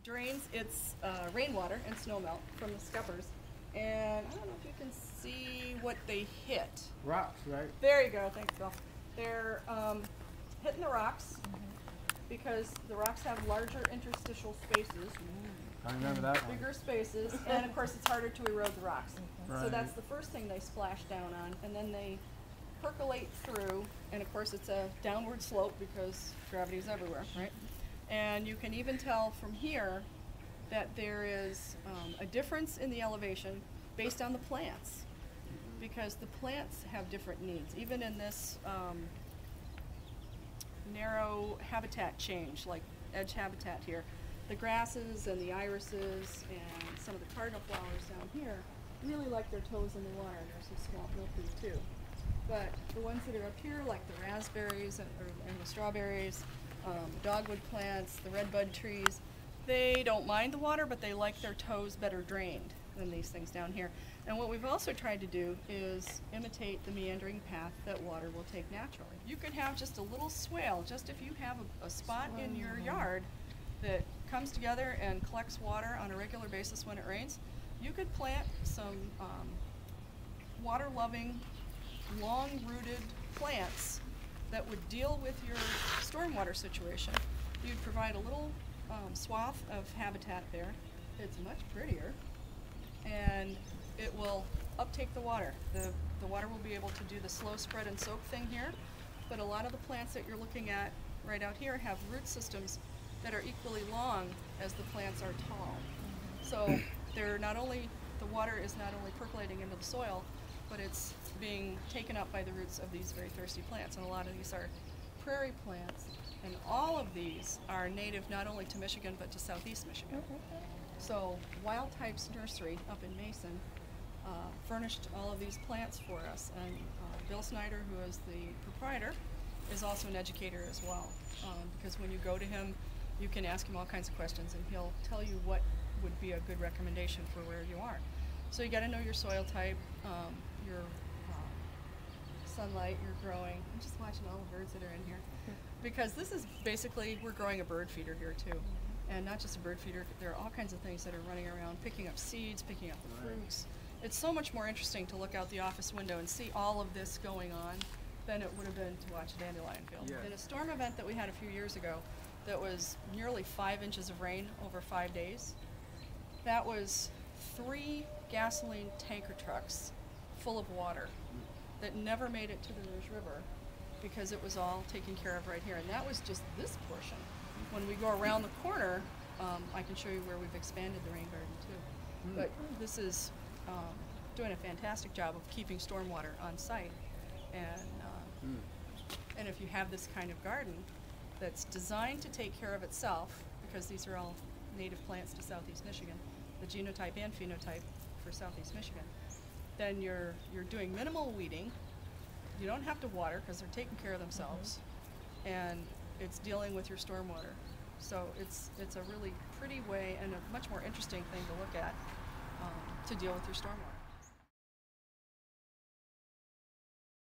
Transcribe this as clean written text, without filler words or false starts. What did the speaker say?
drains its rainwater and snowmelt from the scuppers. And I don't know if you can see what they hit. Rocks, right? There you go, thanks Bill. They're hitting the rocks because the rocks have larger interstitial spaces. I remember that one. Bigger spaces, and of course it's harder to erode the rocks. Right. So that's the first thing they splash down on, and then they percolate through, and of course it's a downward slope because gravity's everywhere, right? And you can even tell from here that there is a difference in the elevation based on the plants, because the plants have different needs. Even in this narrow habitat change, like edge habitat here, the grasses and the irises and some of the cardinal flowers down here really like their toes in the water, and there's some swamp milkweed too. But the ones that are up here, like the raspberries and the strawberries, the dogwood plants, the redbud trees, they don't mind the water, but they like their toes better drained than these things down here. And what we've also tried to do is imitate the meandering path that water will take naturally. You could have just a little swale, just if you have a spot in your yard that comes together and collects water on a regular basis when it rains. You could plant some water-loving, long-rooted plants that would deal with your stormwater situation. You'd provide a little swath of habitat there. It's much prettier, and it will uptake the water. The water will be able to do the slow spread and soak thing here, but a lot of the plants that you're looking at right out here have root systems that are equally long as the plants are tall. So they're not only, the water is not only percolating into the soil, but it's being taken up by the roots of these very thirsty plants. And a lot of these are prairie plants, and all of these are native not only to Michigan, but to southeast Michigan. So Wild Types Nursery up in Mason furnished all of these plants for us, and Bill Snyder, who is the proprietor, is also an educator as well, because when you go to him, you can ask him all kinds of questions and he'll tell you what would be a good recommendation for where you are. So you got to know your soil type, your sunlight, your growing. I'm just watching all the birds that are in here, because this is basically, we're growing a bird feeder here too. And not just a bird feeder, there are all kinds of things that are running around, picking up seeds, picking up the fruits. It's so much more interesting to look out the office window and see all of this going on than it would have been to watch a dandelion field. Yes. In a storm event that we had a few years ago, that was nearly 5 inches of rain over 5 days, that was 3 gasoline tanker trucks full of water that never made it to the Rouge River because it was all taken care of right here. And that was just this portion. When we go around the corner, I can show you where we've expanded the rain garden too. But this is doing a fantastic job of keeping stormwater on site. And if you have this kind of garden that's designed to take care of itself, because these are all native plants to southeast Michigan, the genotype and phenotype for southeast Michigan, then you're doing minimal weeding. You don't have to water because they're taking care of themselves, and it's dealing with your stormwater. So it's a really pretty way and a much more interesting thing to look at to deal with your stormwater.